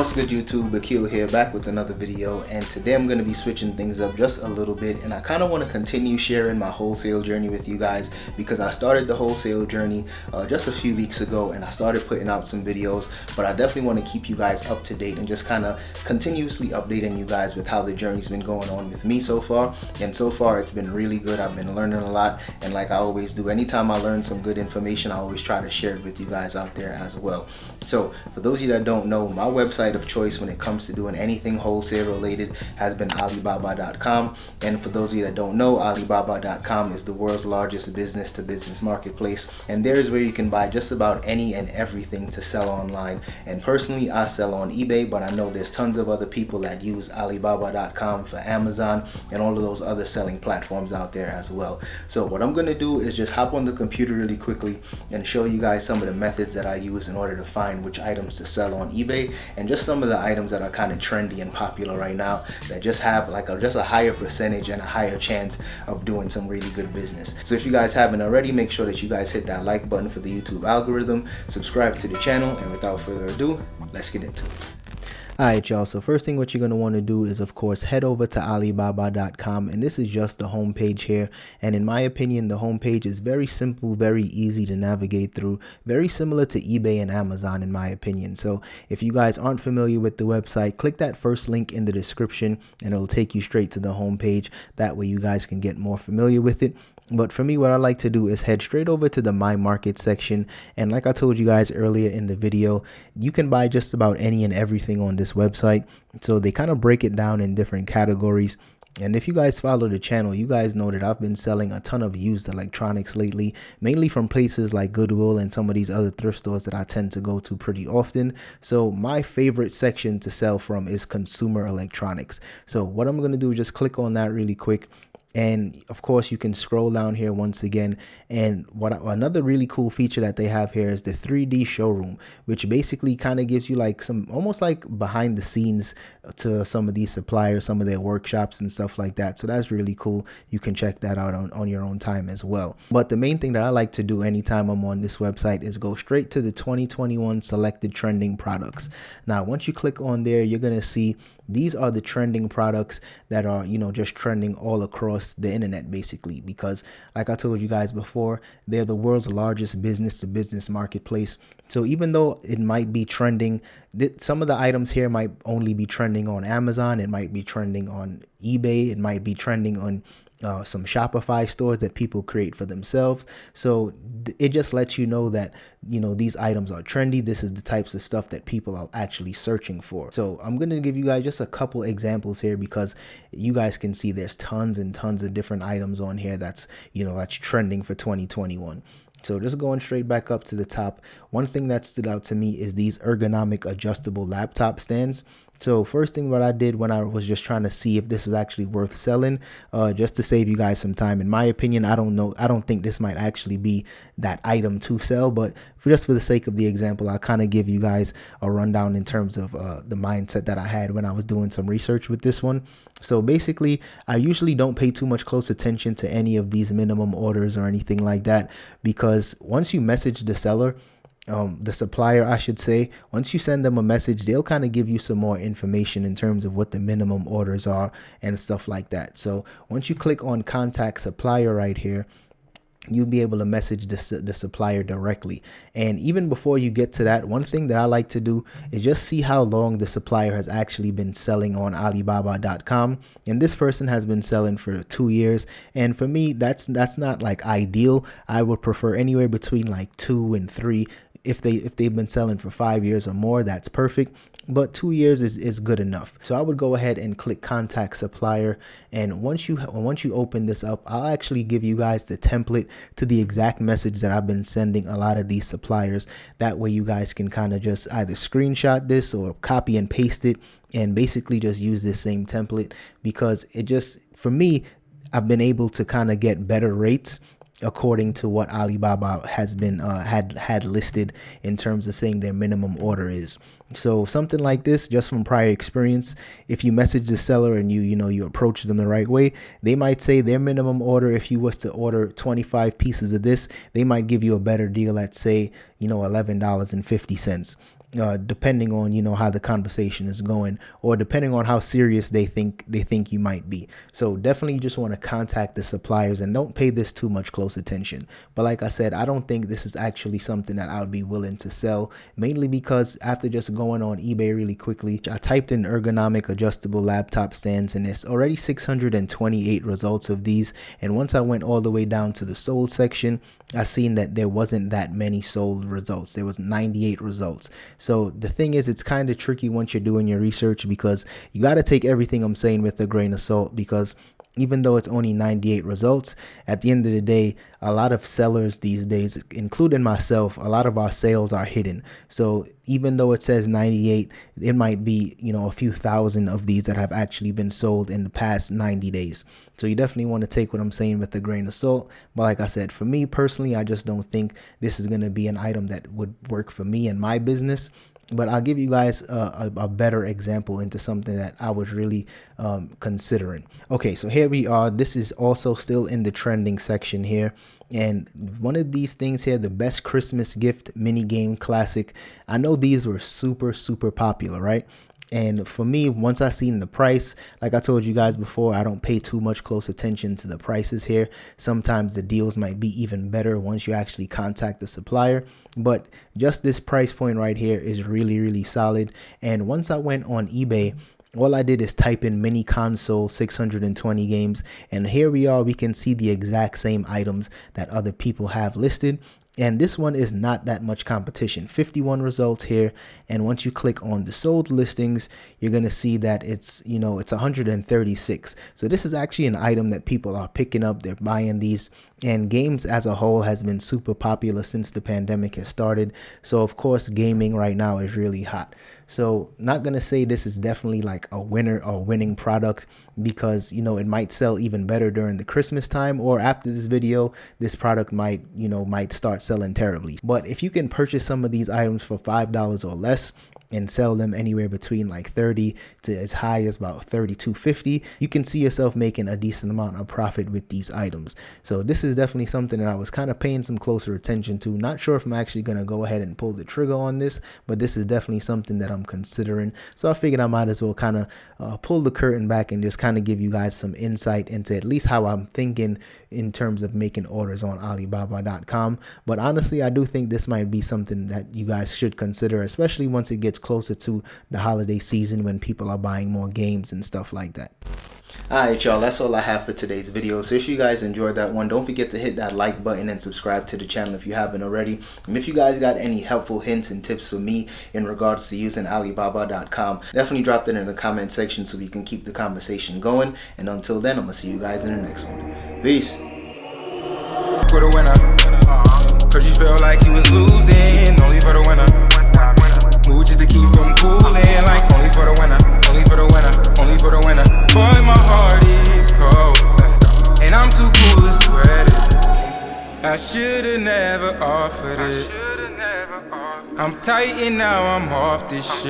What's good YouTube, Akil here, back with another video, and today I'm going to be switching things up just a little bit, and I kind of want to continue sharing my wholesale journey with you guys because I started the wholesale journey just a few weeks ago, and I started putting out some videos, but I definitely want to keep you guys up to date and just kind of continuously updating you guys with how the journey's been going on with me so far. And so far it's been really good. I've been learning a lot, and like I always do, anytime I learn some good information, I always try to share it with you guys out there as well. So for those of you that don't know, my website of choice when it comes to doing anything wholesale related has been Alibaba.com. And for those of you that don't know, Alibaba.com is the world's largest business to business marketplace, and there's where you can buy just about any and everything to sell online. And personally, I sell on eBay, but I know there's tons of other people that use Alibaba.com for Amazon and all of those other selling platforms out there as well. So what I'm going to do is just hop on the computer really quickly and show you guys some of the methods that I use in order to find which items to sell on eBay, and just some of the items that are kind of trendy and popular right now that just have like just a higher percentage and a higher chance of doing some really good business. So if you guys haven't already, make sure that you guys hit that like button for the YouTube algorithm, subscribe to the channel, and without further ado, let's get into it. Alright y'all, so first thing what you're going to want to do is of course head over to Alibaba.com, and this is just the home page here, and in my opinion the home page is very simple, very easy to navigate through, very similar to eBay and Amazon in my opinion. So if you guys aren't familiar with the website, click that first link in the description and it'll take you straight to the home page. That way you guys can get more familiar with it. But for me, what I like to do is head straight over to the My Market section. And like I told you guys earlier in the video, you can buy just about any and everything on this website. So they kind of break it down in different categories. And if you guys follow the channel, you guys know that I've been selling a ton of used electronics lately, mainly from places like Goodwill and some of these other thrift stores that I tend to go to pretty often. So my favorite section to sell from is consumer electronics. So what I'm going to do is just click on that really quick. And of course you can scroll down here once again, and another really cool feature that they have here is the 3D showroom, which basically kind of gives you like some almost like behind the scenes to some of these suppliers, some of their workshops and stuff like that. So that's really cool. You can check that out on your own time as well. But the main thing that I like to do anytime I'm on this website is go straight to the 2021 selected trending products. Now once you click on there, you're going to see these are the trending products that are, you know, just trending all across the internet basically, because like I told you guys before, they're the world's largest business to business marketplace. So even though it might be trending, some of the items here might only be trending on Amazon, it might be trending on eBay, it might be trending on some Shopify stores that people create for themselves. So it just lets you know that, you know, these items are trendy. This is the types of stuff that people are actually searching for. So I'm going to give you guys just a couple examples here because you guys can see there's tons and tons of different items on here that's, you know, that's trending for 2021. So just going straight back up to the top, one thing that stood out to me is these ergonomic adjustable laptop stands. So first thing what I did when I was just trying to see if this is actually worth selling, just to save you guys some time, in my opinion, I don't think this might actually be that item to sell, but just for the sake of the example, I'll kind of give you guys a rundown in terms of the mindset that I had when I was doing some research with this one. So basically, I usually don't pay too much close attention to any of these minimum orders or anything like that, because once you message the seller, the supplier, I should say, once you send them a message, they'll kind of give you some more information in terms of what the minimum orders are and stuff like that. So once you click on contact supplier right here, you'll be able to message the supplier directly. And even before you get to that, one thing that I like to do is just see how long the supplier has actually been selling on Alibaba.com. And this person has been selling for 2 years. And for me, that's not like ideal. I would prefer anywhere between like 2 and 3. If they've been selling for 5 years or more, that's perfect. But 2 years is good enough. So I would go ahead and click contact supplier. And once you open this up, I'll actually give you guys the template to the exact message that I've been sending a lot of these suppliers. That way you guys can kind of just either screenshot this or copy and paste it and basically just use this same template, because it just, for me, I've been able to kind of get better rates according to what Alibaba has been had listed in terms of saying their minimum order is. So something like this, just from prior experience, if you message the seller and you approach them the right way, they might say their minimum order, if you was to order 25 pieces of this, they might give you a better deal at, say, $11.50. depending on, you know, how the conversation is going, or depending on how serious they think you might be. So definitely you just want to contact the suppliers and don't pay this too much close attention. But like I said, I don't think this is actually something that I would be willing to sell, mainly because after just going on eBay really quickly, I typed in ergonomic adjustable laptop stands and there's already 628 results of these. And once I went all the way down to the sold section, I seen that there wasn't that many sold results. There was 98 results. So the thing is, it's kind of tricky once you're doing your research, because you got to take everything I'm saying with a grain of salt, because even though it's only 98 results, at the end of the day, a lot of sellers these days, including myself, a lot of our sales are hidden. So even though it says 98, it might be, you know, a few thousand of these that have actually been sold in the past 90 days. So you definitely want to take what I'm saying with a grain of salt. But like I said, for me personally, I just don't think this is going to be an item that would work for me and my business. But I'll give you guys a better example into something that I was really considering. Okay, so here we are. This is also still in the trending section here. And one of these things here, the best Christmas gift mini game classic. I know these were super popular, right? And for me, once I seen the price, like I told you guys before, I don't pay too much close attention to the prices here. Sometimes the deals might be even better once you actually contact the supplier. But just this price point right here is really solid. And once I went on eBay, all I did is type in mini console 620 games. And here we are. We can see the exact same items that other people have listed. And this one is not that much competition. 51 results here. And once you click on the sold listings, you're going to see that it's, you know, it's 136. So this is actually an item that people are picking up. They're buying these. And games as a whole has been super popular since the pandemic has started. So of course, gaming right now is really hot. So not going to say this is definitely like a winner or winning product, because, you know, it might sell even better during the Christmas time, or after this video, this product might start selling terribly. But if you can purchase some of these items for $5 or less and sell them anywhere between like 30 to as high as about $32.50, you can see yourself making a decent amount of profit with these items. So this is definitely something that I was kind of paying some closer attention to. Not sure if I'm actually going to go ahead and pull the trigger on this, but this is definitely something that I'm considering. So I figured I might as well kind of pull the curtain back and just kind of give you guys some insight into at least how I'm thinking in terms of making orders on Alibaba.com. But honestly, I do think this might be something that you guys should consider, especially once it gets closer to the holiday season when people are buying more games and stuff like that. Alright y'all, that's all I have for today's video. So if you guys enjoyed that one, don't forget to hit that like button and subscribe to the channel if you haven't already. And if you guys got any helpful hints and tips for me in regards to using Alibaba.com, definitely drop that in the comment section so we can keep the conversation going. And until then, I'm going to see you guys in the next one. Peace. For the winner, cause you felt like you was losing, only for the winner. Mood just to keep from cooling, like only for the winner, only for the winner, only for the winner. Boy, my heart is cold, and I'm too cool to sweat it. I should've never offered it. I'm tight and now I'm off this shit.